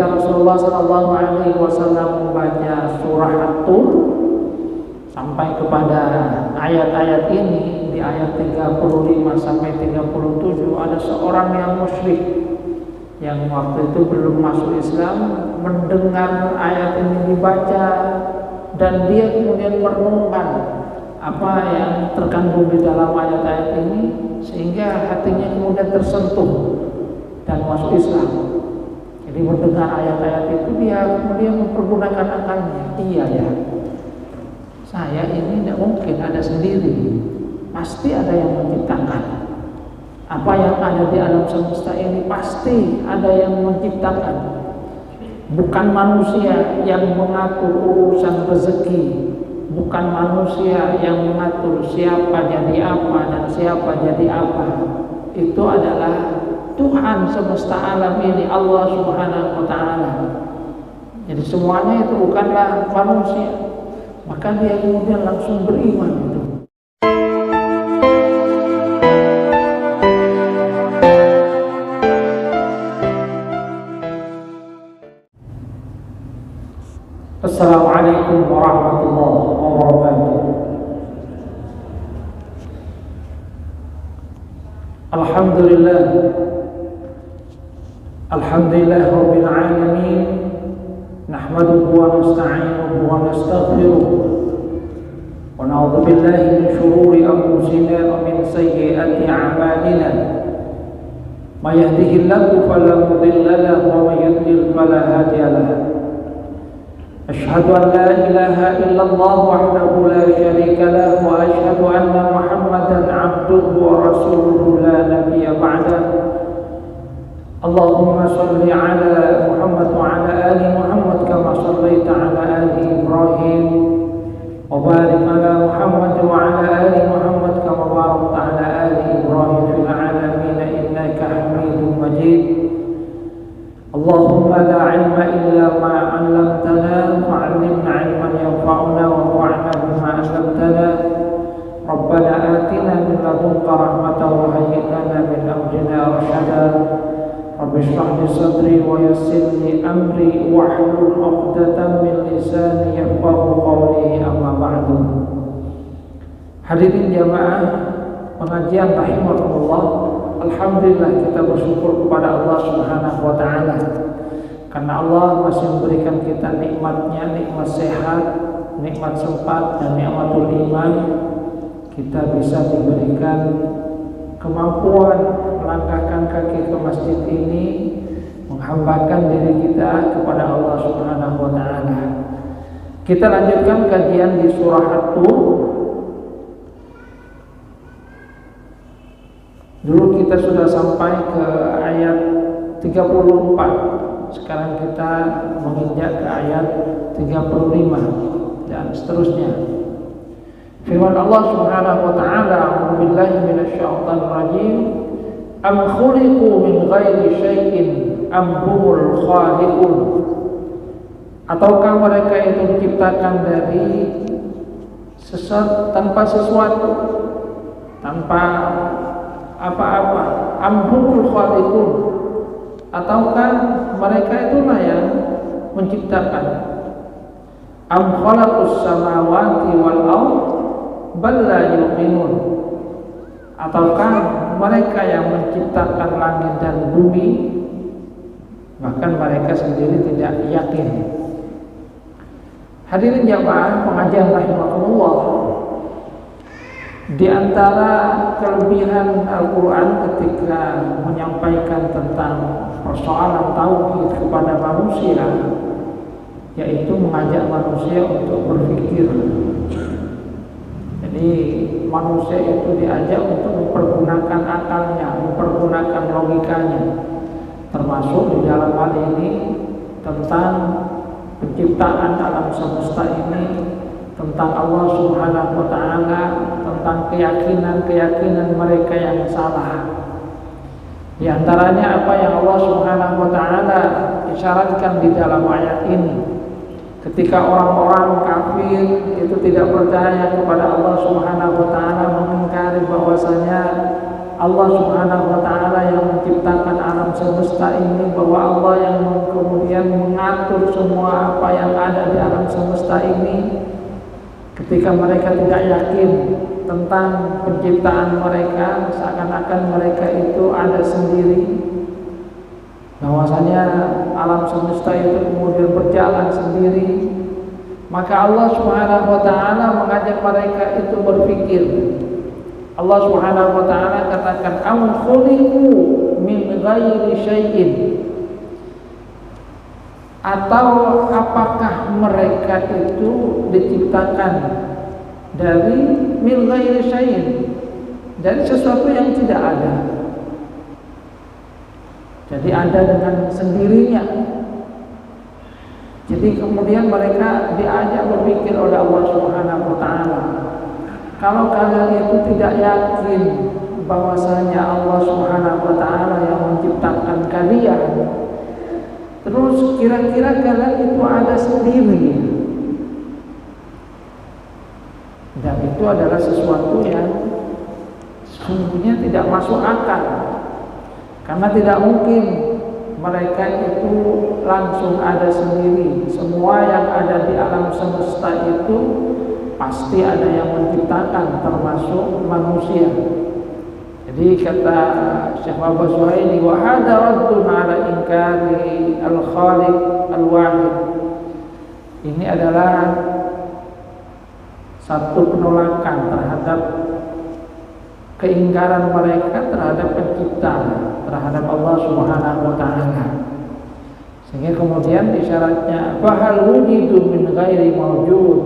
ketika Rasulullah SAW membaca surah At-Tur sampai kepada ayat-ayat ini, di ayat 35 sampai 37 ada seorang yang musyrik yang waktu itu belum masuk Islam mendengar ayat ini dibaca dan dia kemudian merenungkan apa yang terkandung di dalam ayat-ayat ini sehingga hatinya kemudian tersentuh dan masuk Islam. Jadi mendengar ayat-ayat itu dia kemudian mempergunakan akalnya. Iya ya, saya ini tidak mungkin ada sendiri, pasti ada yang menciptakan. Apa yang ada di alam semesta ini pasti ada yang menciptakan. Bukan manusia yang mengatur urusan rezeki, bukan manusia yang mengatur siapa jadi apa dan siapa jadi apa. Itu adalah Tuhan semesta alam ini, Allah Subhanahu wa ta'ala. Jadi semuanya itu bukanlah manusia. Maka dia kemudian langsung beriman itu. Assalamualaikum warahmatullahi wabarakatuh. Alhamdulillah Rabbil alamin. Nahmaduhu wa nasta'inuhu wa nastaghfiruh wa na'udzu billahi min shururi anfusina wa min sayyiati a'malina. May yahdihillahu fala mudilla lahu wa may yudlil fala hadiya lahu. Asyhadu an la ilaha illallah wahdahu la syarika lahu wa asyhadu anna Muhammadan 'abduhu wa rasuluhu la nabiyya ba'dahu. Allahumma salli ala Muhammad wa ala ali Muhammad kama sallaita ala ali Ibrahim wa barik ala Muhammad wa ala ali Muhammad kama barakta ala ali Ibrahim fil alamin innaka Hamidum Majid. Allahumma la ilma illa ma 'allamtana fa'allimna 'ilman yanfa'una wanfa'na bima 'allamtana. Rabbana atina min ladunka rahmatan wa hayyi lana min amrina rashada. Rabbi shrah li sadri wa yassir li amri wahlul 'uqdatam min lisani yafqahu qawli, amma ba'du. Hadirin jamaah pengajian rahimakumullah, alhamdulillah kita bersyukur kepada Allah Subhanahu wa ta'ala karena Allah masih memberikan kita nikmatnya, nikmat sehat, nikmat sempat dan nikmatul iman. Kita bisa diberikan kemampuan melangkahkan kaki ke masjid ini, menghambakan diri kita kepada Allah Subhanahu wa ta'ala. Kita lanjutkan kajian di surah At-Tur. Dulu kita sudah sampai ke ayat 34. Sekarang kita menginjak ke ayat 35 dan seterusnya. Firman Allah Subhanahu wa ta'ala, a'udzu billahi minasyaitonir rajim. Am khuliqu min ghairi syai'in am humul khaliqun. Ataukah mereka itu diciptakan dari tanpa sesuatu, tanpa apa-apa? Am humul khaliqun. Ataukah mereka itulah yang menciptakan? Am khalaqus samawati wal ardh bal la yuqinun. Ataukah mereka yang menciptakan langit dan bumi, bahkan mereka sendiri tidak yakin. Hadirin jamaah pengajian rahimakumullah, di antara kelebihan Al-Quran ketika menyampaikan tentang persoalan tauhid kepada manusia, yaitu mengajak manusia untuk berpikir. Jadi manusia itu diajak untuk mempergunakan akalnya, mempergunakan logikanya, termasuk di dalam hal ini tentang penciptaan alam semesta ini, tentang Allah Subhanahu wa ta'ala, tentang keyakinan-keyakinan mereka yang salah. Di antaranya apa yang Allah Subhanahu wa ta'ala isyaratkan di dalam ayat ini. Ketika orang-orang kafir itu tidak percaya kepada Allah Subhanahu wa ta'ala, mengingkari bahwasanya Allah Subhanahu wa Ta'ala yang menciptakan alam semesta ini, bahwa Allah yang kemudian mengatur semua apa yang ada di alam semesta ini. Ketika mereka tidak yakin tentang penciptaan mereka, seakan-akan mereka itu ada sendiri, bahwasanya alam semesta itu kemudian berjalan sendiri, maka Allah Subhanahu wa Ta'ala mengajak mereka itu berpikir. Allah Subhanahu wa Ta'ala katakan, am khuliqu min ghairi syai'in, atau apakah mereka itu diciptakan dari min ghairi syai'in, dari sesuatu yang tidak ada. Jadi ada dengan sendirinya. Jadi kemudian mereka diajak berpikir oleh Allah Subhanahu wa Ta'ala, kalau kalian itu tidak yakin bahwasanya Allah Subhanahu wa Ta'ala yang menciptakan kalian, terus kira-kira kalian itu ada sendiri, dan itu adalah sesuatu yang sesungguhnya tidak masuk akal, karena tidak mungkin mereka itu langsung ada sendiri. Semua yang ada di alam semesta itu pasti ada yang menciptakan, termasuk manusia. Jadi kata Syekh Muhammad Zuhaili, wa hadha raddun ala inkari al-khaliq al-wahid. Ini adalah satu penolakan terhadap keingkaran mereka terhadap pencipta, terhadap Allah Subhanahu wa Ta'ala. Sehingga kemudian isyaratnya, fahal wujidu min ghairi mawjud,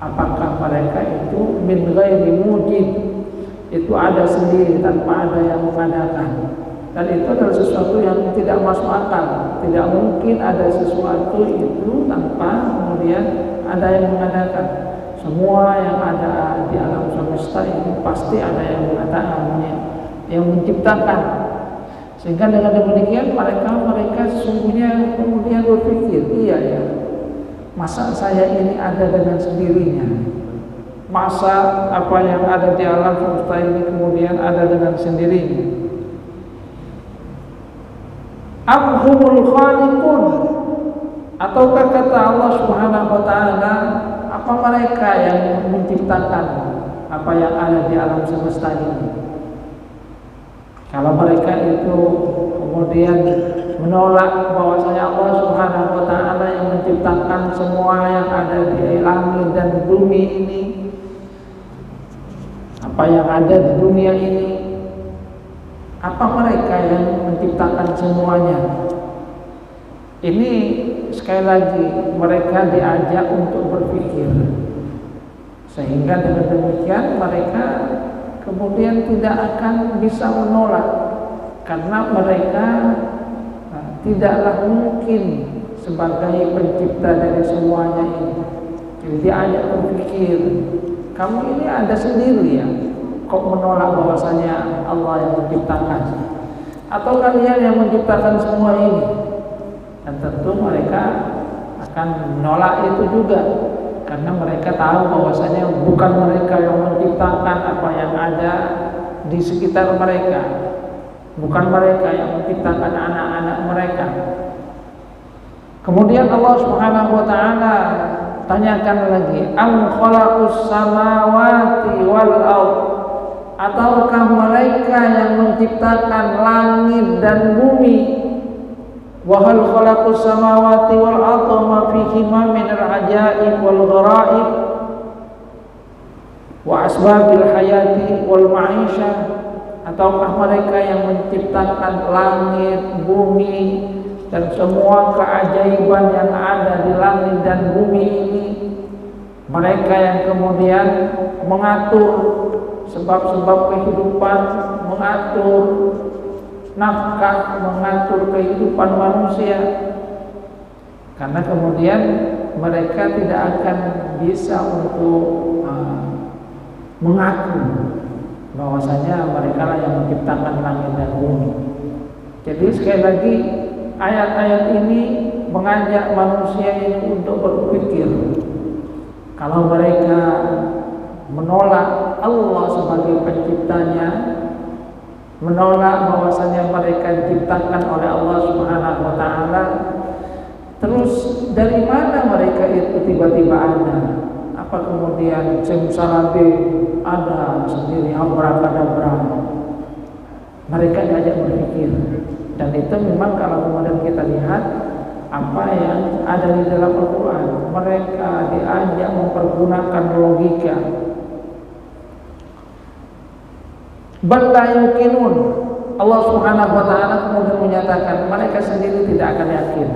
apakah mereka itu min ghairi mujid, itu ada sendiri tanpa ada yang mengadakan. Dan itu adalah sesuatu yang tidak masuk akal. Tidak mungkin ada sesuatu itu tanpa kemudian ada yang mengadakan. Semua yang ada di alam semesta ini pasti ada yang mengadakannya, yang menciptakan. Sehingga dengan demikian mereka sesungguhnya kemudian berpikir, iya ya, masa saya ini ada dengan sendirinya? Masa apa yang ada di alam semesta ini kemudian ada dengan sendirinya? Am humul khaliqun, ataukah kata Allah Subhanahu wa Ta'ala, apa mereka yang menciptakan apa yang ada di alam semesta ini? Kalau mereka itu kemudian menolak bahwasanya Allah Subhanahu wa Ta'ala yang menciptakan semua yang ada di langit dan bumi ini, apa yang ada di dunia ini, apa mereka yang menciptakan semuanya? Ini sekali lagi mereka diajak untuk berpikir, sehingga dengan demikian mereka kemudian tidak akan bisa menolak, karena mereka tidaklah mungkin sebagai pencipta dari semuanya ini. Jadi diajak berpikir, kamu ini ada sendiri ya, kok menolak bahwasanya Allah yang menciptakan, atau kalian yang menciptakan semua ini? Dan tentu mereka akan menolak itu juga, karena mereka tahu bahwasanya bukan mereka yang menciptakan apa yang ada di sekitar mereka, bukan mereka yang menciptakan anak-anak mereka. Kemudian Allah Subhanahu wa Ta'ala tanyakan lagi, am khalaqus samawati wal ardh, ataukah mereka yang menciptakan langit dan bumi? Wa hal khalaqus samawati wal ardha ma fihima min al-ajaib wal gharaib wa asbabil hayati wal ma'isyah, ataukah mereka yang menciptakan langit, bumi dan semua keajaiban yang ada di langit dan bumi ini? Mereka yang kemudian mengatur sebab-sebab kehidupan, mengatur nafkah, mengatur kehidupan manusia. Karena kemudian mereka tidak akan bisa untuk mengaku bahwasanya mereka lah yang menciptakan langit dan bumi. Jadi sekali lagi ayat-ayat ini mengajak manusia ini untuk berpikir, kalau mereka menolak Allah sebagai penciptanya, menolak bahwasanya mereka diciptakan oleh Allah Subhanahu wa taala. Terus dari mana mereka itu tiba-tiba ada? Apa kemudian simsalabim ada sendiri abrakadabra? Mereka diajak berpikir, dan itu memang kalau kemudian kita lihat apa yang ada di dalam Al-Quran, mereka diajak mempergunakan logika. Bal la yuqinun. Allah Subhanahu wa taala kemudian menyatakan mereka sendiri tidak akan yakin.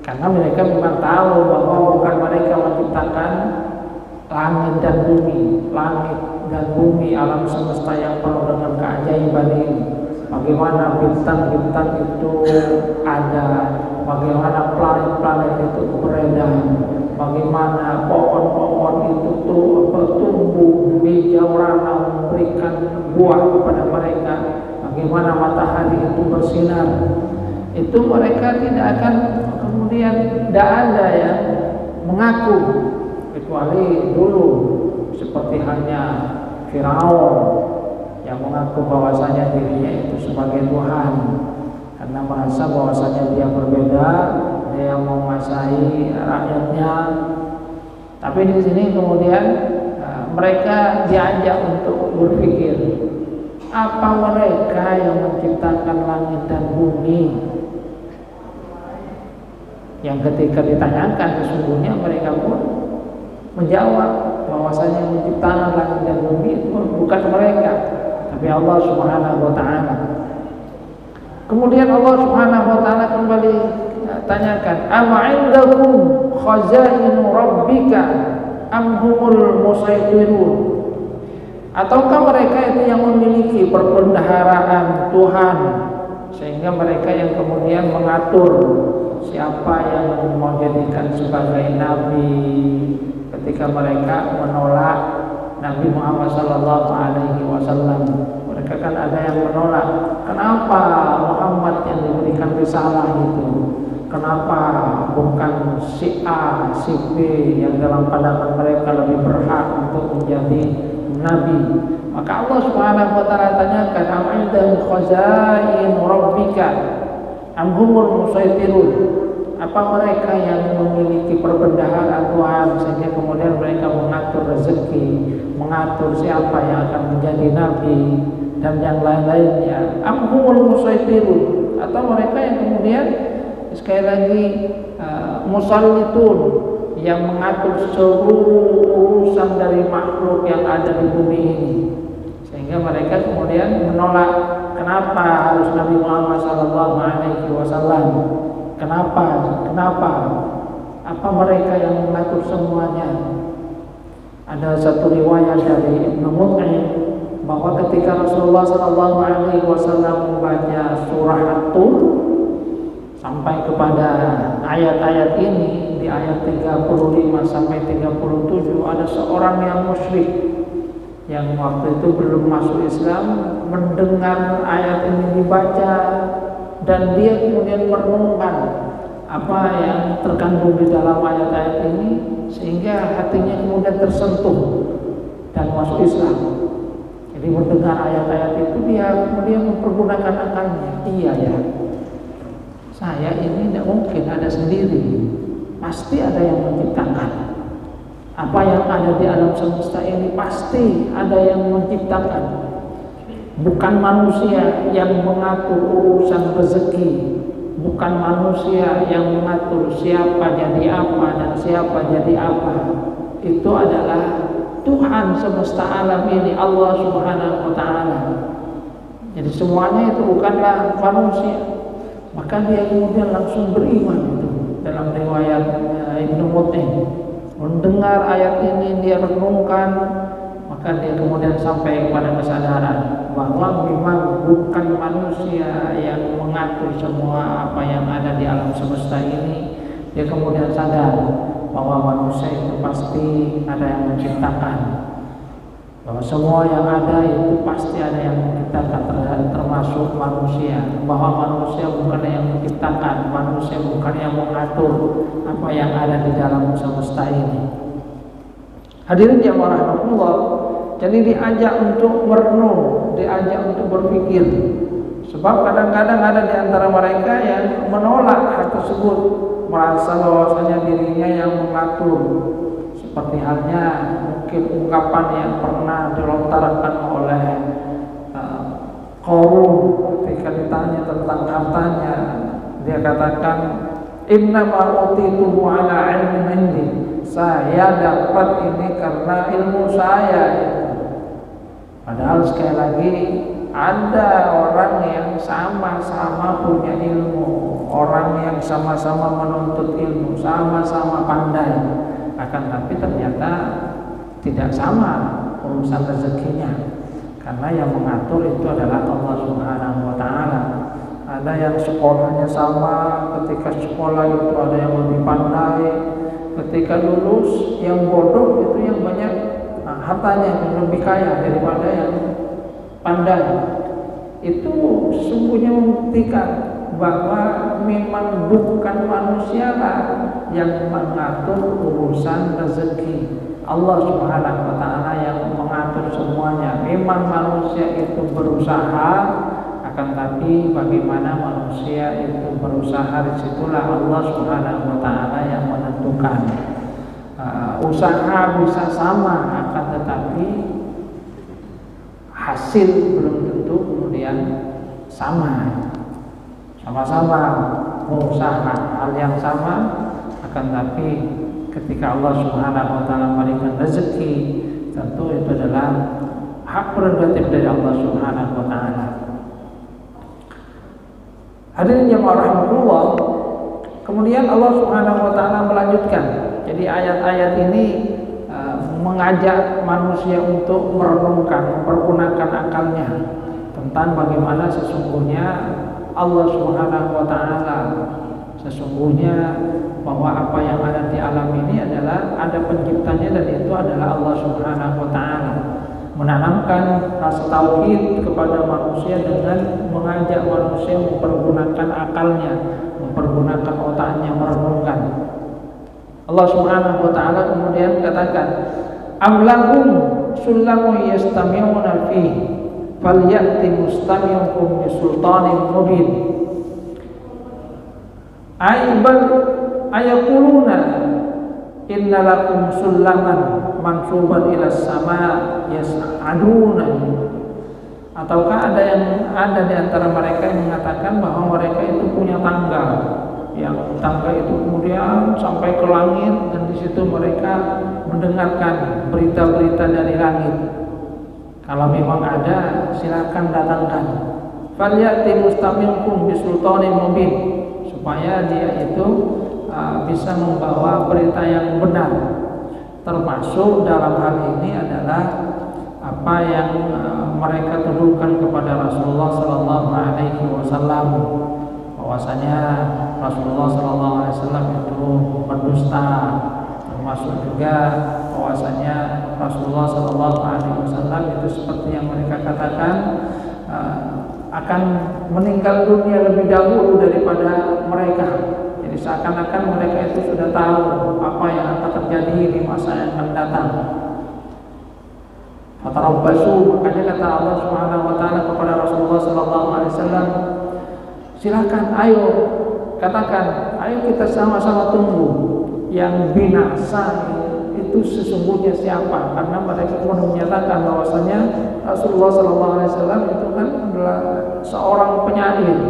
Karena mereka memang tahu bahwa bukan mereka menciptakan langit dan bumi, alam semesta yang penuh dengan keajaiban ini. Bagaimana bintang-bintang itu ada, bagaimana planet-planet itu beredar, bagaimana pohon-pohon itu tumbuh hijau rana memberikan buah kepada mereka, bagaimana matahari itu bersinar. Itu mereka tidak akan kemudian tidak ada yang mengaku, kecuali dulu seperti hanya Firaun yang mengaku bahwasanya dirinya itu sebagai Tuhan karena merasa bahwasanya dia berbeda, dia yang menguasai rakyatnya. Tapi di sini kemudian mereka diajak untuk berpikir, apa mereka yang menciptakan langit dan bumi? Yang ketika ditanyakan sesungguhnya mereka pun menjawab bahwasanya yang menciptakan langit dan bumi itu bukan mereka, tapi Allah Subhanahu wa taala. Kemudian Allah Subhanahu wa taala kembali tanyakan, "Ama 'indakum khazainu rabbika am humul musaytirun?" Ataukah mereka itu yang memiliki perbendaharaan Tuhan sehingga mereka yang kemudian mengatur siapa yang mau jadikan sebagai nabi ketika mereka menolak Nabi Muhammad SAW. Mereka kan ada yang menolak, kenapa Muhammad yang diberikan risalah itu, kenapa bukan si A, si B yang dalam pandangan mereka lebih berhak untuk menjadi nabi. Maka Allah Subhanahu wa taala tanyakan, am indahum khazain rabbika am humul musaytirun? Apa mereka yang memiliki perbendaharaan Tuhan sehingga kemudian mereka mengatur rezeki, mengatur siapa yang akan menjadi nabi dan yang lain-lainnya? Am humul musaytirun? Atau mereka yang kemudian sekali lagi musallitun, yang mengatur seluruh urusan dari makhluk yang ada di bumi ini, sehingga mereka kemudian menolak. Kenapa harus Nabi Muhammad SAW? Kenapa? Apa mereka yang mengatur semuanya? Ada satu riwayat dari Ibnu Mut'im bahwa ketika Rasulullah SAW membaca surah At-Tur sampai kepada ayat-ayat ini, di ayat 35 sampai 37 ada seorang yang musyrik yang waktu itu belum masuk Islam mendengar ayat ini dibaca dan dia kemudian merenungkan apa yang terkandung di dalam ayat-ayat ini sehingga hatinya kemudian tersentuh dan masuk Islam. Jadi mendengar ayat-ayat itu dia kemudian mempergunakan akalnya. Iya ya, saya ini tidak mungkin ada sendiri, pasti ada yang menciptakan. Apa yang ada di alam semesta ini pasti ada yang menciptakan. Bukan manusia yang mengatur urusan rezeki, bukan manusia yang mengatur siapa jadi apa dan siapa jadi apa. Itu adalah Tuhan semesta alam ini, Allah Subhanahu wa taala. Jadi semuanya itu bukanlah manusia. Maka dia kemudian langsung beriman itu. Dalam riwayat Ibnu Mut'im, mendengar ayat ini dia renungkan, maka dia kemudian sampai kepada kesadaran bahwa memang bukan manusia yang mengatur semua apa yang ada di alam semesta ini. Dia kemudian sadar bahwa manusia itu pasti ada yang menciptakan, bahwa semua yang ada itu pasti ada yang menciptakan, termasuk manusia. Bahwa manusia bukan yang menciptakan, manusia bukan yang mengatur apa yang ada di dalam semesta ini. Hadirin jamaah rahmatullah, jadi diajak untuk merenung, diajak untuk berpikir. Sebab kadang-kadang ada di antara mereka yang menolak hal tersebut, merasa bahwasanya dirinya yang mengatur. Seperti halnya mungkin ungkapan yang pernah dilontarkan oleh Qarun ketika ditanya tentang hartanya, dia katakan, "Inna ma utituhu ala ilmin indi." Saya dapat ini karena ilmu saya. Padahal sekali lagi ada orang yang sama-sama punya ilmu, orang yang sama-sama menuntut ilmu, sama-sama pandai, akan tapi ternyata tidak sama urusan rezekinya, karena yang mengatur itu adalah Allah Subhanahu wa Ta'ala. Ada yang sekolahnya sama, ketika sekolah itu ada yang lebih pandai, ketika lulus yang bodoh itu yang banyak hartanya, yang lebih kaya daripada yang pandai. Itu sesungguhnya membuktikan bahwa memang bukan manusia yang mengatur urusan rezeki. Allah Subhanahu wa Ta'ala yang mengatur semuanya. Memang manusia itu berusaha, akan tapi bagaimana manusia itu berusaha, disitulah Allah Subhanahu wa Ta'ala yang menentukan. Usaha bisa sama, akan tetapi hasil belum tentu kemudian sama. Sama-sama berusaha hal yang sama, akan tapi ketika Allah Subhanahu wa Ta'ala memberikan rezeki, tentu itu adalah hak prerogatif dari Allah Subhanahu wa Ta'ala. Hadirin jemaah rahmatullah, kemudian Allah Subhanahu wa Ta'ala melanjutkan. Jadi ayat-ayat ini mengajak manusia untuk merenungkan, mempergunakan akalnya tentang bagaimana sesungguhnya Allah Subhanahu wa Ta'ala, sesungguhnya bahwa apa yang ada di alam ini adalah ada penciptanya, dan itu adalah Allah Subhanahu wa Ta'ala. Menanamkan rasa tauhid kepada manusia dengan mengajak manusia mempergunakan akalnya, mempergunakan otaknya, merenungkan. Allah Subhanahu wa Ta'ala kemudian katakan, "Am lahum sulamun yastami'una fihi falyati mustami'ukum bisultanin mubin." Ayaquluna inna lakum sulaman mansuban ila sama yas'aduna. Ataukah ada di antara mereka yang mengatakan bahwa mereka itu punya tangga, yang tangga itu kemudian sampai ke langit, dan di situ mereka mendengarkan berita-berita dari langit. Kalau memang ada, silakan datangkan. Falyati mustami'ukum bisultanin mubin, supaya dia itu bisa membawa berita yang benar. Termasuk dalam hal ini adalah apa yang mereka tuduhkan kepada Rasulullah Sallallahu Alaihi Wasallam, bahwasanya Rasulullah Sallallahu Alaihi Wasallam itu berdusta. Termasuk juga bahwasanya Rasulullah Sallallahu Alaihi Wasallam itu seperti yang mereka katakan akan meninggal dunia lebih dahulu daripada mereka. Jadi seakan-akan mereka itu sudah tahu apa yang akan terjadi di masa yang akan datang. Fatarabbasu, makanya kata Allah Subhanahu wa Ta'ala kepada Rasulullah Sallallahu Alaihi Wasallam, silakan, ayo katakan, ayo kita sama-sama tunggu yang binasa itu sesungguhnya siapa, karena mereka pun menyatakan bahwasanya Rasulullah Sallallahu Alaihi Wasallam itu kan adalah seorang penyair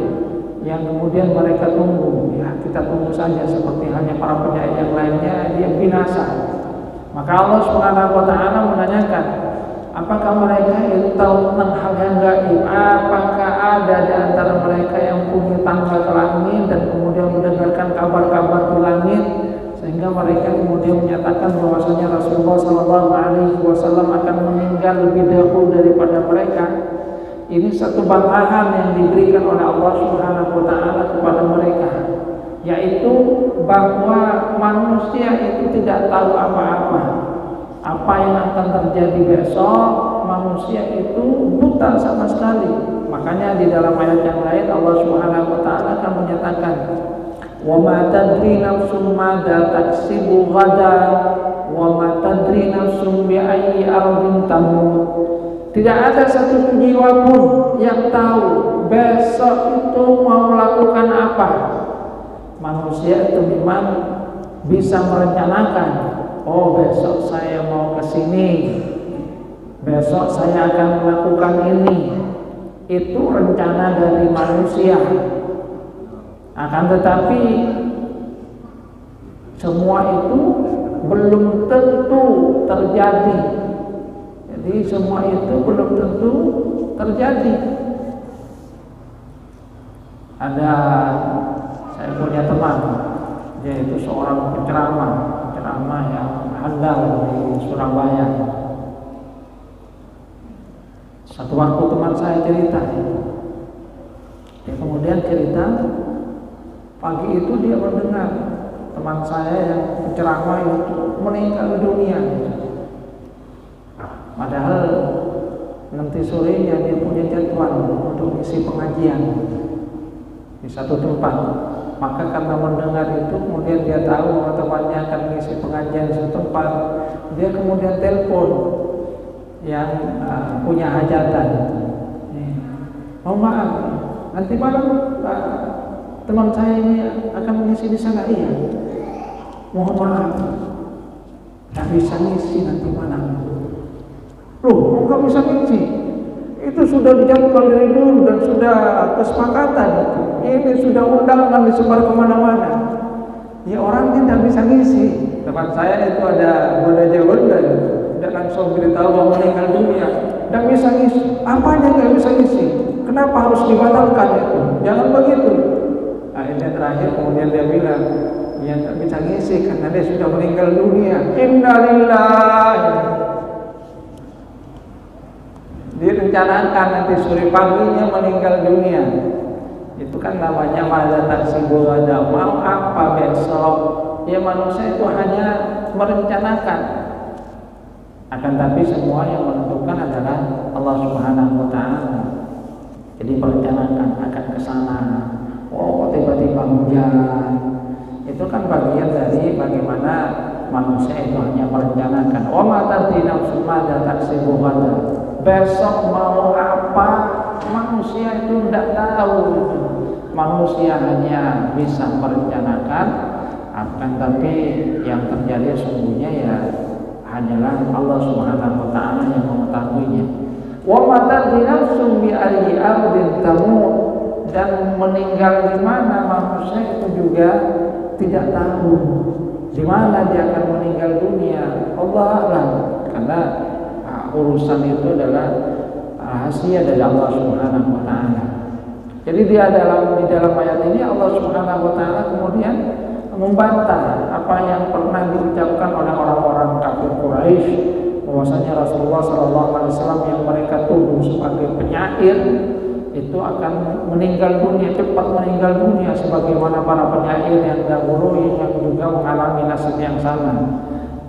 yang kemudian mereka tunggu. Ya, kita tunggu saja seperti halnya para penyair yang lainnya, dia binasa. Maka Allah Subhanahu wa Ta'ala menanyakan, apakah mereka itu tahu tentang hal yang gaib? Apakah ada di antara mereka yang punya tangga ke langit dan kemudian mendengarkan kabar-kabar di langit, sehingga mereka kemudian menyatakan bahwasanya Rasulullah Sallallahu Alaihi Wasallam akan meninggal lebih dahulu daripada mereka? Ini satu bantahan yang diberikan oleh Allah Subhanahu wa Ta'ala kepada mereka, yaitu bahwa manusia itu tidak tahu apa-apa. Apa yang akan terjadi besok, manusia itu buta sama sekali. Makanya di dalam ayat yang lain Allah Subhanahu wa Ta'ala akan menyatakan, "Wa ma tadri nafsum madza taksibu ghada wa ma tadri nafsun bi ayyi ardin tamut. Tidak ada satu jiwa pun yang tahu besok itu mau melakukan apa. Manusia itu memang bisa merencanakan, oh besok saya mau ke sini, besok saya akan melakukan ini. Itu rencana dari manusia. Akan tetapi semua itu belum tentu terjadi. Jadi semua itu belum tentu terjadi. Saya punya teman, dia itu seorang penceramah yang handal di Surabaya. Satu waktu teman saya cerita, dia kemudian cerita, pagi itu dia mendengar teman saya yang penceramah itu meninggal dunia. Padahal nanti sorenya dia punya jadwal untuk isi pengajian di satu tempat. Maka karena mendengar itu, kemudian dia tahu bahwa temannya akan mengisi pengajian di satu tempat. Dia kemudian telepon yang punya hajatan. Oh maaf, nanti malam teman saya ini akan mengisi di sana. Iya. Mohon maaf, tak bisa ngisi nanti malam. Loh, nggak bisa ngisi? Itu sudah dijadwal dari dulu dan sudah kesepakatan. Ini sudah undangan disebar kemana-mana. Ya orangnya tidak bisa ngisi. Teman saya itu ada Bunda, tidak langsung beritahu bahwa meninggal dunia. Tidak bisa ngisi. Apanya nggak bisa ngisi? Kenapa harus dibatalkan itu? Jangan begitu. Akhirnya terakhir kemudian dia bilang, ya tak bisa ngisi karena dia sudah meninggal dunia. Innalillahi. Direncanakan nanti sore paginya meninggal dunia. Itu kan namanya mada taksibul wada. Mau apa besok? Ya manusia itu hanya merencanakan. Akan tapi semua yang menentukan adalah Allah Subhanahu wa taala. Jadi merencanakan akan ke sana. Oh, tiba-tiba hujan. Itu kan bagian dari bagaimana manusia itu hanya merencanakan. Wa ma tadri nafsun mada taksibul wada. Besok mau apa, manusia itu tidak tahu. Manusia hanya bisa merencanakan, akan tapi yang terjadi sesungguhnya ya hanyalah Allah Subhanahu wa taala yang mengetahuinya. Wa ma tadri nafsun bi ayyi ardin tamut, dan meninggal di mana manusia itu juga tidak tahu. Di mana dia akan meninggal dunia, Allah a'lam. Karena urusan itu adalah rahasia dari Allah Subhanahu wa taala. Jadi di dalam ayat ini Allah Subhanahu wa taala kemudian membantah apa yang pernah diucapkan oleh orang-orang kafir Quraisy, bahwasanya Rasulullah SAW yang mereka tuduh sebagai penyair itu akan meninggal dunia, cepat meninggal dunia sebagaimana para penyair yang dahulu yang juga mengalami nasib yang sama.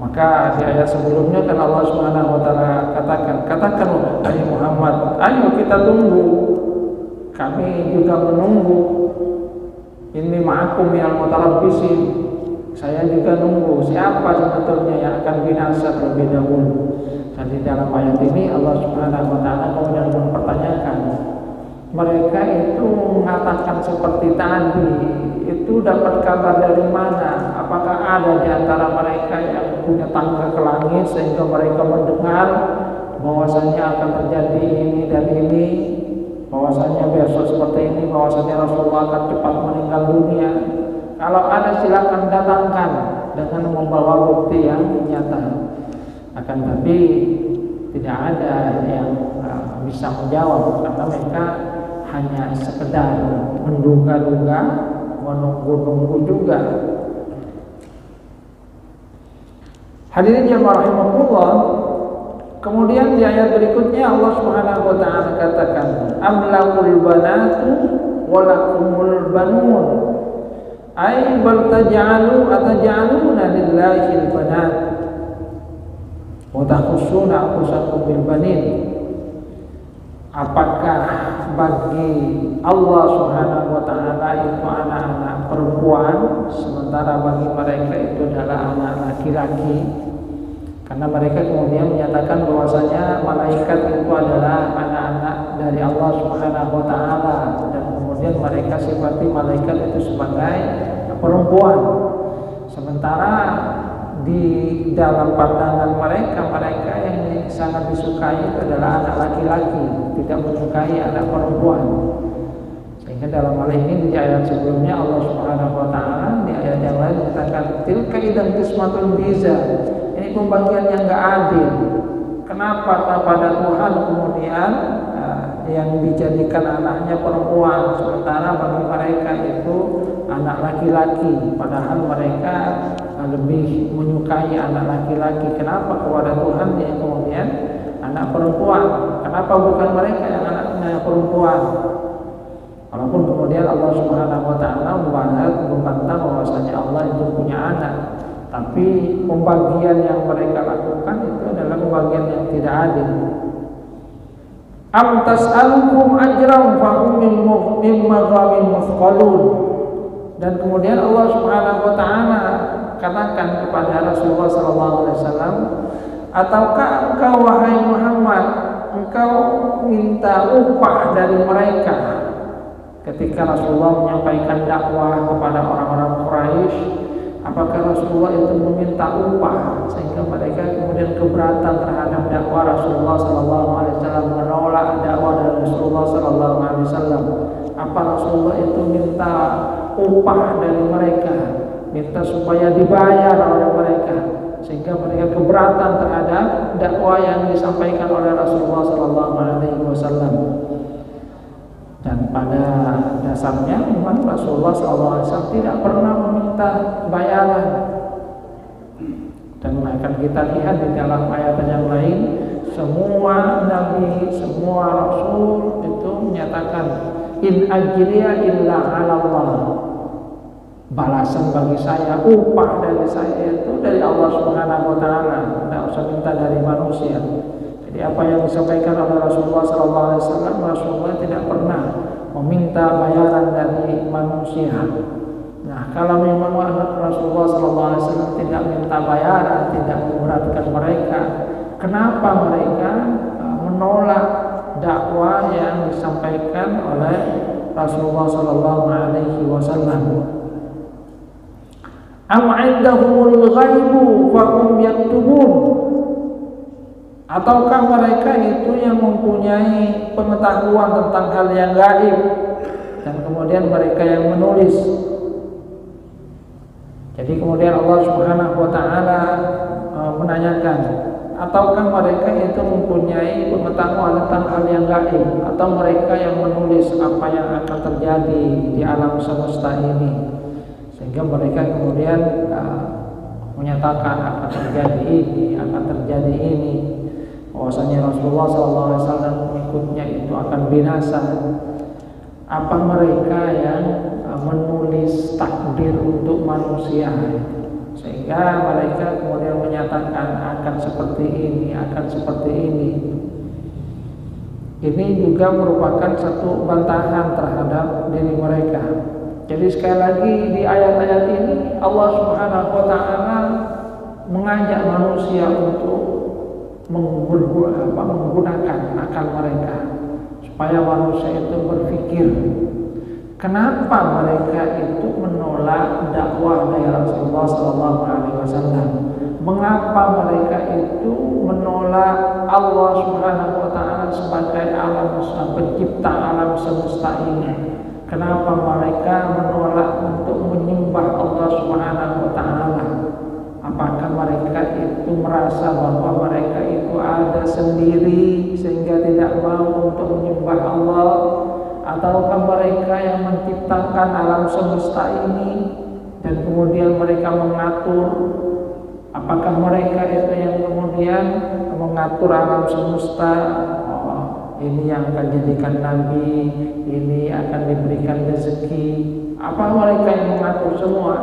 Maka di ayat sebelumnya kan Allah Subhanahu wa taala katakan wahai Muhammad, ayo kita tunggu. Kami juga menunggu. Inni ma'akum minal mutarabbisin. Saya juga nunggu siapa sebetulnya yang akan binasa terlebih dahulu. Jadi dalam ayat ini Allah Subhanahu wa taala kemudian mempertanyakan, mereka itu mengatakan seperti tadi, itu dapat kabar dari mana? Apakah ada di antara mereka yang punya tangga ke langit sehingga mereka mendengar bahwasanya akan terjadi ini dan ini, bahwasanya besok seperti ini, bahwasanya Rasulullah akan cepat meninggal dunia? Kalau ada silakan datangkan dengan membawa bukti yang nyata. Akan tapi tidak ada yang bisa menjawab karena mereka hanya sekedar menduga-duga, menunggu-nunggu juga. Hadirin jemaah rahimakumullah, kemudian di ayat berikutnya Allah Subhanahu wa taala katakan, amlakul banatu walakumul banun, ay bal ataj'aluna lillahi al-banat wa takhussuna anfusakum bil banin. Apakah bagi Allah Subhanahu wa taala itu anak-anak perempuan sementara bagi mereka itu adalah anak laki-laki? Karena mereka kemudian menyatakan bahwasanya malaikat itu adalah anak-anak dari Allah Subhanahu wa taala, dan kemudian mereka sifati malaikat itu sebagai perempuan. Sementara di dalam pandangan mereka, mereka yang sangat disukai itu adalah anak laki-laki, tidak menyukai anak perempuan. Sehingga dalam hal ini di ayat sebelumnya Allah Subhanahu wa taala, di ayat yang lain mengatakan tilka idzan qismatun biza. Ini pembagian yang enggak adil. Kenapa kepada Tuhan kemudian yang dijadikan anaknya perempuan, sementara bagi mereka itu anak laki-laki, padahal mereka lebih menyukai anak laki-laki. Kenapa kepada Tuhan yang kemudian anak perempuan? Kenapa bukan mereka yang anaknya perempuan? Walaupun kemudian Allah Subhanahu wa taala membantah bahwasanya Allah itu punya anak, tapi pembagian yang mereka lakukan itu adalah pembagian yang tidak adil. Am tas'alukum ajran fa hum min maghamin muthqalun. Dan kemudian Allah Subhanahu wa taala katakan kepada Rasulullah sallallahu alaihi wasallam, ataukah engkau wahai Muhammad, engkau minta upah dari mereka? Ketika Rasulullah menyampaikan dakwah kepada orang-orang Quraisy, apakah Rasulullah itu meminta upah sehingga mereka kemudian keberatan terhadap dakwah Rasulullah sallallahu alaihi wasallam, menolak dakwah dari Rasulullah sallallahu alaihi wasallam? Apa Rasulullah itu minta upah dari mereka, minta supaya dibayar oleh mereka, sehingga mereka keberatan terhadap dakwah yang disampaikan oleh Rasulullah sallallahu alaihi wasallam? Dan pada dasarnya memang Rasulullah SAW tidak pernah meminta bayaran. Dan akan kita lihat di dalam ayat yang lain, semua nabi, semua rasul itu menyatakan in ajriya illa 'ala Allah. Balasan bagi saya, upah dari saya itu dari Allah Subhanahu wa taala, tidak usah minta dari manusia. Jadi apa yang disampaikan oleh Rasulullah SAW, Rasulullah tidak pernah meminta bayaran dari manusia. Nah, kalau memang Rasulullah SAW tidak minta bayaran, tidak memberatkan mereka, kenapa mereka menolak dakwah yang disampaikan oleh Rasulullah SAW? Am 'indahumul ghaibu fa hum yaktubun. Ataukah mereka itu yang mempunyai pengetahuan tentang hal yang gaib dan kemudian mereka yang menulis? Jadi kemudian Allah Subhanahu wa taala menanyakan, ataukah mereka itu mempunyai pengetahuan tentang hal yang gaib, atau mereka yang menulis apa yang akan terjadi di alam semesta ini, sehingga mereka kemudian menyatakan akan terjadi ini, akan terjadi ini, bahwasanya Rasulullah SAW mengikutnya itu akan binasa. Apa mereka yang menulis takdir untuk manusia, sehingga mereka kemudian menyatakan akan seperti ini, akan seperti ini? Ini juga merupakan satu bantahan terhadap diri mereka. Jadi sekali lagi di ayat-ayat ini Allah Subhanahu wa taala mengajak manusia untuk menggunakan akal mereka, supaya manusia itu berpikir, kenapa mereka itu menolak dakwah dari Rasulullah SAW? Mengapa mereka itu menolak Allah Subhanahu wa taala sebagai alam pencipta alam semesta ini? Kenapa mereka menolak untuk menyembah Allah Subhanahu wa taala? Apakah mereka itu merasa bahwa mereka itu ada sendiri sehingga tidak mau untuk menyembah Allah? Ataukah mereka yang menciptakan alam semesta ini dan kemudian mereka mengatur? Apakah mereka itu yang kemudian mengatur alam semesta? Ini yang akan jadikan nabi, ini akan diberikan rezeki. Apa mereka yang mengatur semua?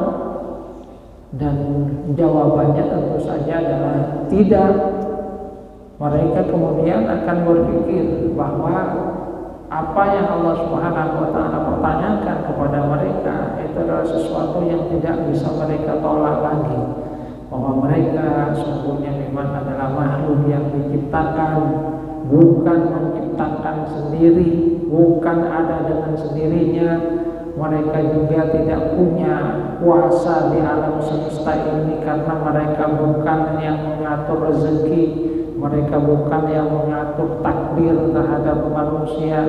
Dan jawabannya tentu saja adalah tidak. Mereka kemudian akan berpikir bahwa apa yang Allah Subhanahu wa taala pertanyakan kepada mereka itu adalah sesuatu yang tidak bisa mereka tolak lagi. bahwa mereka sesungguhnya memang adalah makhluk yang diciptakan, bukan menciptakan sendiri, bukan ada dengan sendirinya. Mereka juga tidak punya kuasa di alam semesta ini karena mereka bukan yang mengatur rezeki, mereka bukan yang mengatur takdir terhadap manusia.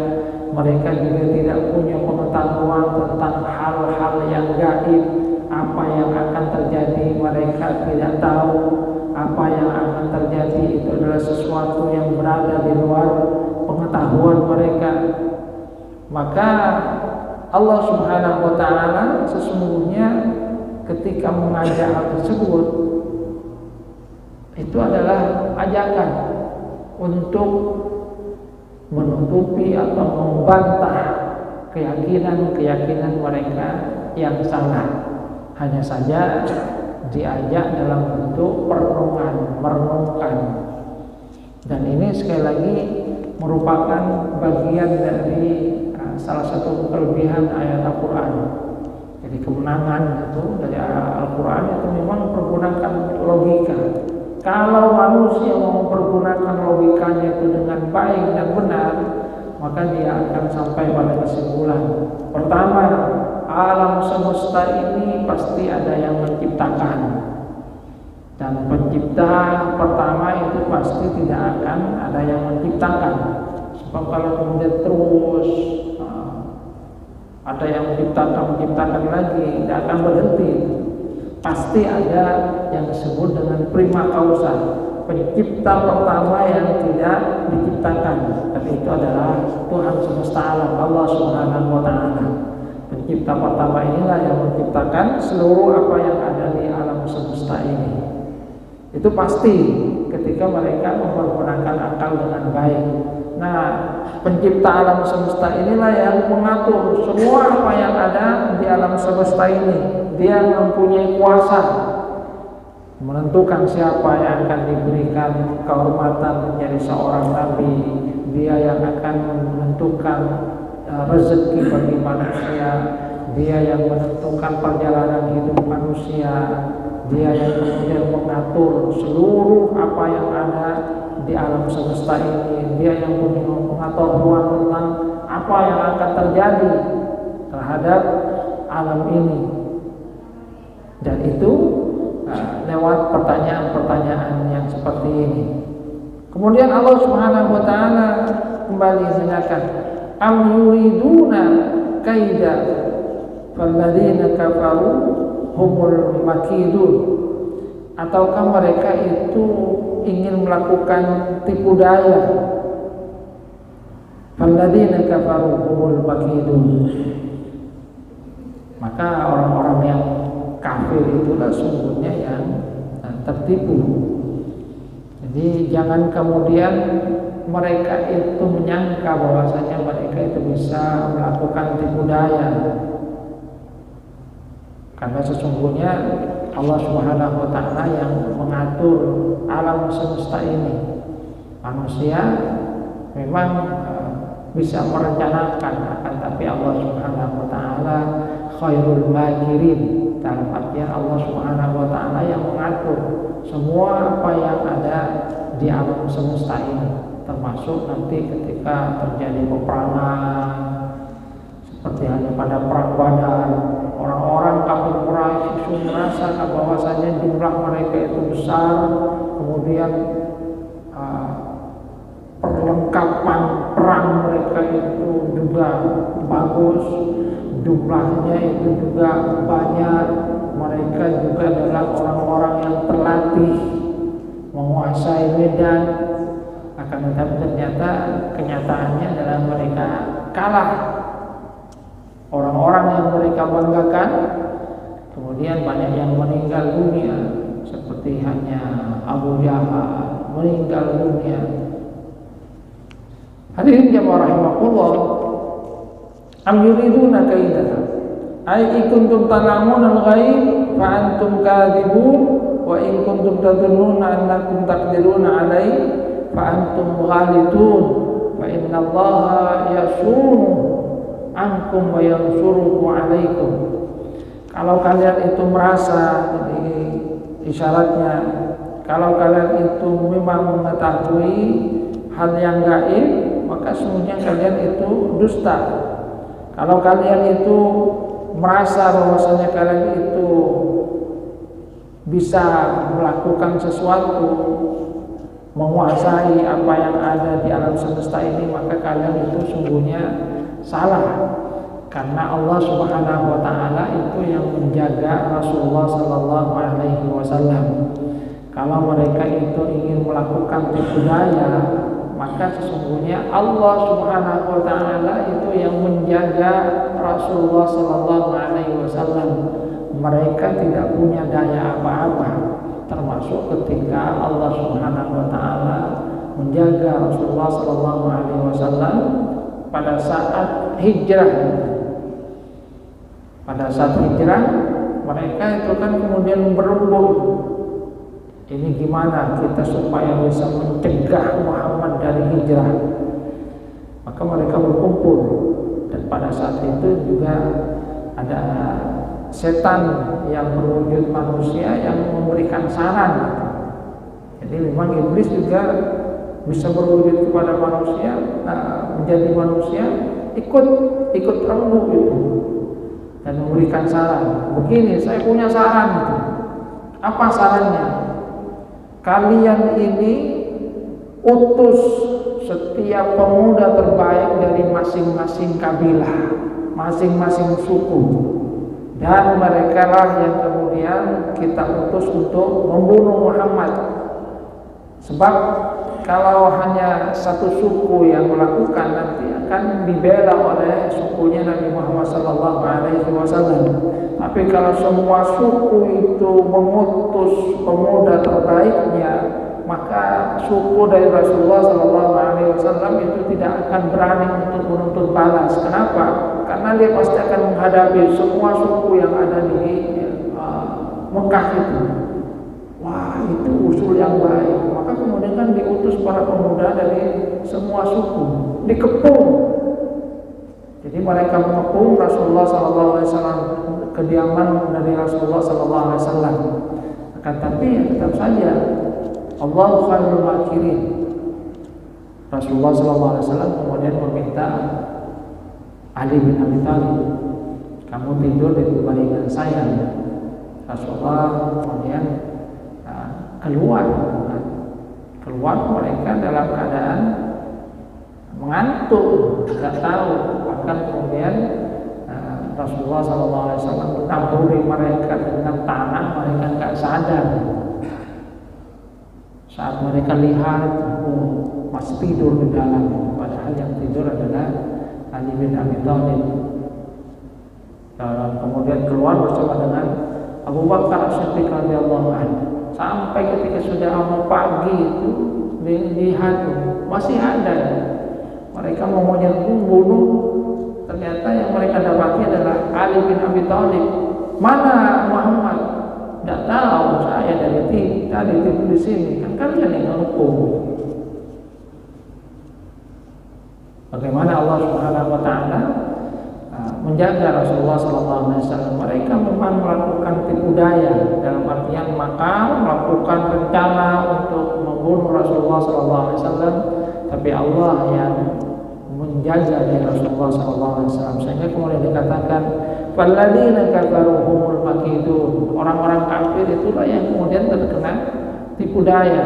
Mereka juga tidak punya pengetahuan tentang hal-hal yang gaib. Apa yang akan terjadi mereka tidak tahu. Apa yang akan terjadi itu adalah sesuatu yang berada di luar pengetahuan mereka. Maka Allah Subhanahu wa ta'ala sesungguhnya ketika mengajak hal tersebut, itu adalah ajakan untuk menutupi atau membantah keyakinan-keyakinan mereka yang salah. Hanya saja diajak dalam bentuk merenungkan. Dan ini sekali lagi merupakan bagian dari salah satu kelebihan ayat Al-Quran. Jadi kemenangan itu dari Al-Quran itu memang mempergunakan logika. Kalau manusia mau mempergunakan logikanya itu dengan baik dan benar, maka dia akan sampai pada kesimpulan. Pertama, alam semesta ini pasti ada yang menciptakan, dan pencipta pertama itu pasti tidak akan ada yang menciptakan. Sebab kalau kemudian terus ada yang menciptakan lagi, tidak akan berhenti. Pasti ada yang disebut dengan prima causa, pencipta pertama yang tidak diciptakan, tapi itu adalah Tuhan semesta alam, Allah Subhanahu wa ta'ala. Pencipta pertama inilah yang menciptakan seluruh apa yang ada di alam semesta ini. Itu pasti ketika mereka mempergunakan akal dengan baik. Nah, pencipta alam semesta inilah yang mengatur semua apa yang ada di alam semesta ini. Dia mempunyai kuasa menentukan siapa yang akan diberikan kehormatan menjadi seorang nabi. Dia yang akan menentukan rezeki bagi manusia. Dia yang menentukan perjalanan hidup manusia. Dia yang kemudian mengatur seluruh apa yang ada di alam semesta ini. Dia yang mengatur tentang apa yang akan terjadi terhadap alam ini. Dan itu lewat pertanyaan-pertanyaan yang seperti ini. Kemudian Allah Subhanahu wa ta'ala kembali menyatakan, am yuriduna kaida falladzina kafaru humul makidun. Ataukah mereka itu ingin melakukan tipu daya? Falladzina kafaru humul makidun. Maka orang-orang yang kafir itulah sungguhnya yang tertipu. Jadi jangan kemudian mereka itu menyangka bahwasanya mereka itu bisa melakukan tipu daya. Karena sesungguhnya Allah Subhanahu wa ta'ala yang mengatur alam semesta ini. Manusia memang bisa merencanakan, akan tapi Allah Subhanahu wa ta'ala khairul makirin. Dalam artian Allah Subhanahu wa ta'ala yang mengatur semua apa yang ada di alam semesta ini, termasuk nanti ketika terjadi peperangan seperti halnya pada perang Badar. Orang-orang kafir Quraisy merasa bahwasanya jumlah mereka itu besar, kemudian perlengkapan perang mereka itu juga bagus, jumlahnya itu juga banyak. Mereka juga adalah orang-orang yang terlatih menguasai medan. Akan tetapi ternyata kenyataannya adalah mereka kalah. Orang-orang yang mereka banggakan kemudian banyak yang meninggal dunia, seperti hanya Abu Jahal meninggal dunia. Hadirin jamaah rahimakumullah, am yuriduna kaidah ay kuntum ta'lamun al-ghaib fa antum kadhibun wa in kuntum tadhunnuna annakum taqdiruna alayhi fa antum ghalidun fa inna Allaha yasunu ankum wa yansurukum alaikum. Kalau kalian itu merasa, jadi isyaratnya, kalau kalian itu memang mengetahui hal yang gaib, maka sesungguhnya kalian itu dusta. Kalau kalian itu merasa bahwasanya kalian itu bisa melakukan sesuatu, menguasai apa yang ada di alam semesta ini, maka kalian itu sungguhnya salah. Karena Allah Subhanahu wa taala itu yang menjaga Rasulullah sallallahu alaihi wasallam. Kalau mereka itu ingin melakukan tipu daya, maka sesungguhnya Allah Subhanahu wa taala itu yang menjaga Rasulullah sallallahu alaihi wasallam. Mereka tidak punya daya apa-apa, termasuk ketika Allah Subhanahu wa taala menjaga Rasulullah sallallahu alaihi wasallam pada saat hijrah. Pada saat hijrah, mereka itu kan kemudian berembuk, ini gimana kita supaya bisa mencegah Muhammad dari hijrah. Maka mereka berkumpul, dan pada saat itu juga ada setan yang berwujud manusia yang memberikan saran. Jadi memang iblis juga bisa berwujud kepada manusia, menjadi manusia, ikut rembuk itu dan memberikan saran. Begini, saya punya saran itu. Apa sarannya? Kalian ini utus setiap pemuda terbaik dari masing-masing kabilah, masing-masing suku, dan mereka lah yang kemudian kita utus untuk membunuh Muhammad. Sebab kalau hanya satu suku yang melakukan, nanti akan dibela oleh sukunya Nabi Muhammad SAW. Tapi kalau semua suku itu mengutus pemuda terbaiknya, maka suku dari Rasulullah SAW itu tidak akan berani untuk menuntut balas. Kenapa? Karena dia pasti akan menghadapi semua suku yang ada di Mekah itu. Wah, itu usul yang baik. Maka kemudian kan diutus para pemuda dari semua suku, dikepung. Jadi mereka mengepung Rasulullah SAW, kediaman dari Rasulullah SAW. Akan tapi tetap saja Allah khairul makirin. Rasulullah SAW kemudian meminta Ali bin Abi Thalib, kamu tidur di baringan saya. Rasulullah kemudian keluar mereka dalam keadaan mengantuk, tidak tahu. Bahkan kemudian Rasulullah SAW menaburi mereka dengan tanah, mereka nggak sadar. Saat mereka lihat, masih tidur di dalam, padahal yang tidur adalah Ali bin Abi Thalib. Kemudian keluar bersama dengan Abu Bakar As-Siddiq radhiyallahu anhu. Sampai ketika sudah mau pagi itu dilihat masih ada. Mereka mau menyerbu bunuh, ternyata yang mereka dapati adalah Ali bin Abi Thalib. Mana Muhammad? Tidak tahu, saya tadi tidur di sini. Kan kalian yang menghukum. Bagaimana Allah Subhanahu wa taala menjaga Rasulullah SAW. Mereka memang melakukan tipu daya, dalam artian makar, melakukan rencana untuk membunuh Rasulullah SAW. Tapi Allah yang menjaga dari Rasulullah SAW. Sehingga kemudian dikatakan, "Falladzina kafaru humul makidun." Orang-orang kafir itulah yang kemudian terkena tipu daya,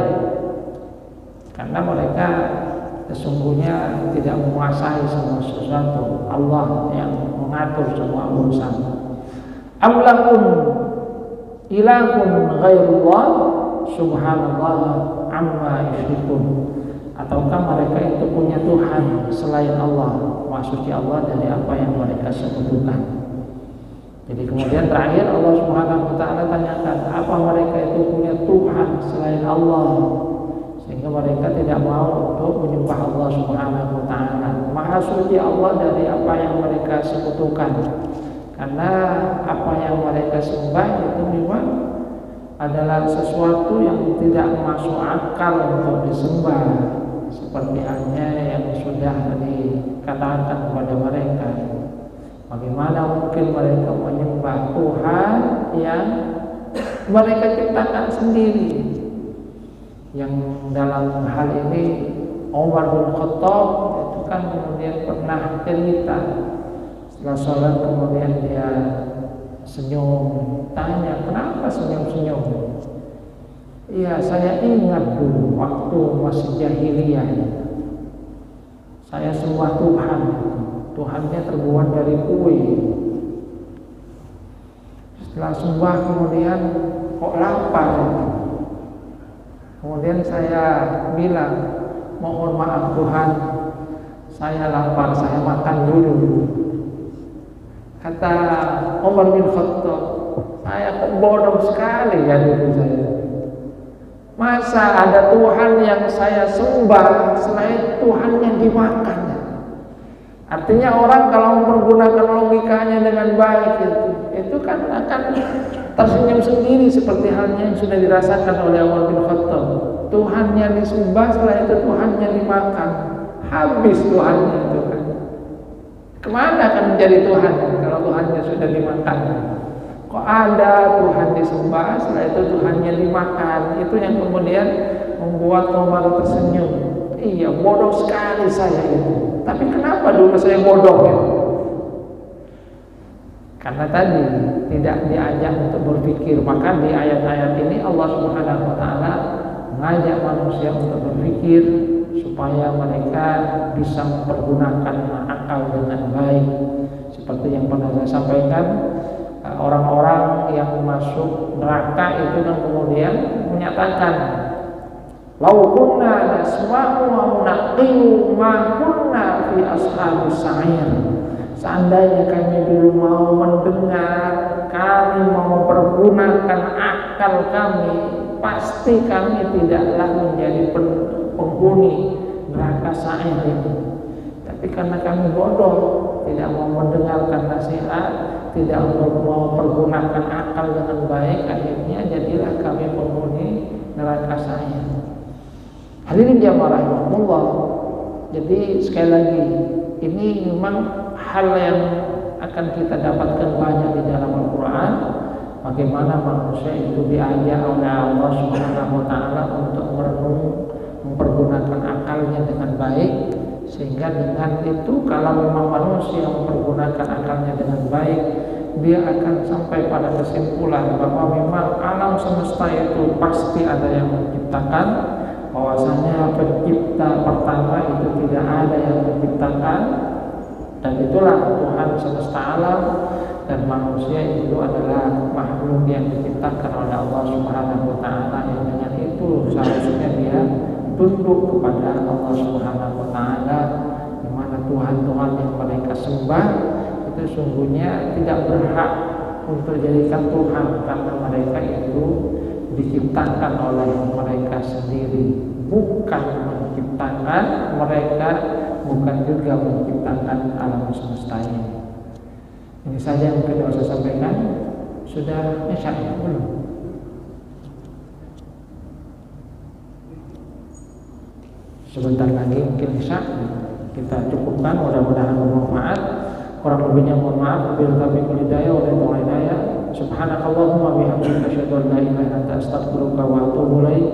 karena mereka sesungguhnya tidak menguasai semua sesuatu. Allah yang mengatur semua urusan. Am lakum ilahun ghairullah subhanallah amma yusyrikun. Ataukah mereka itu punya Tuhan selain Allah, maksudnya Allah dari apa yang mereka sekutukan. Jadi kemudian terakhir Allah Subhanahu wa taala tanyakan, apa mereka itu punya Tuhan selain Allah, sehingga mereka tidak mau untuk menyembah Allah Subhanahu wa taala. Maha suci Allah dari apa yang mereka sekutukan. Karena apa yang mereka sembah itu memang adalah sesuatu yang tidak masuk akal untuk disembah, seperti halnya yang sudah dikatakan kepada mereka. Bagaimana mungkin mereka menyembah Tuhan yang mereka ciptakan sendiri. Yang dalam hal ini Umar bin Khattab itu kan kemudian pernah cerita setelah sholat kemudian dia senyum, tanya kenapa senyum-senyum. Iya, saya ingat dulu waktu masih jahiliyah, saya sembah Tuhan, Tuhannya terbuat dari kue. Setelah sembah kemudian kok lapar. Kemudian saya bilang, mohon maaf Tuhan, saya lapar, saya makan dulu. Kata Umar bin Khattab, saya kok bodoh sekali ya dulu saya. Masa ada Tuhan yang saya sembah selain Tuhan yang dimakan? Artinya orang kalau mempergunakan logikanya dengan baik itu kan akan tersenyum sendiri seperti halnya yang sudah dirasakan oleh Umar bin Khattab. Tuhannya disembah, setelah itu Tuhannya dimakan. Habis Tuhannya itu kan. Kemana akan menjadi Tuhan kalau Tuhannya sudah dimakan? Kok ada Tuhan disembah, setelah itu Tuhannya dimakan? Itu yang kemudian membuat Umar tersenyum. Iya, bodoh sekali saya itu. Tapi kenapa dulu saya bodoh gitu? Karena tadi tidak diajak untuk berpikir. Maka di ayat-ayat ini Allah Subhanahu wa taala mengajak manusia untuk berpikir supaya mereka bisa mempergunakan akal dengan baik. Seperti yang pernah saya sampaikan, orang-orang yang masuk neraka itu kan kemudian menyatakan, "Lau kunna nasma'u wa naqilu ma kunna fi ashabis sa'ir." Seandainya kami dulu mau mendengar, kami mau mempergunakan akal kami, pasti kami tidaklah menjadi penghuni neraka sa'ir itu. Tapi karena kami bodoh, tidak mau mendengarkan nasihat, tidak mau mempergunakan akal dengan baik, akhirnya jadilah kami penghuni neraka sa'ir. Hadirin jamaah rahimahullah. Jadi sekali lagi, ini memang hal yang akan kita dapatkan banyak di dalam Al-Quran. Bagaimana manusia itu diajak oleh Allah Subhanahu wa taala untuk merenung, mempergunakan akalnya dengan baik, sehingga dengan itu kalau memang manusia mempergunakan akalnya dengan baik, dia akan sampai pada kesimpulan bahwa memang alam semesta itu pasti ada yang menciptakan, bahwasanya pencipta pertama itu tidak ada yang menciptakan, dan itulah Tuhan semesta alam, dan manusia itu adalah makhluk yang diciptakan oleh Allah Subhanahu wa taala, yang dengan itu seharusnya dia tunduk kepada Allah Subhanahu wa taala, di mana Tuhan-Tuhan yang mereka sembah itu sungguhnya tidak berhak untuk dijadikan Tuhan, karena mereka itu diciptakan oleh mereka sendiri, bukan menciptakan mereka, bukan juga menciptakan alam semesta ini. Ini saja yang mungkin saya sampaikan. Sudah Isya belum? Sebentar lagi mungkin Isya. Kita cukupkan, mudah-mudahan bermanfaat. Kurang lebihnya mohon maaf. Wabillahi taufiq wal hidayah wa hidayah. Subhanakallahumma bihamdika asyhadu an la ilaha illa anta astaghfiruka wa atubu ilaik.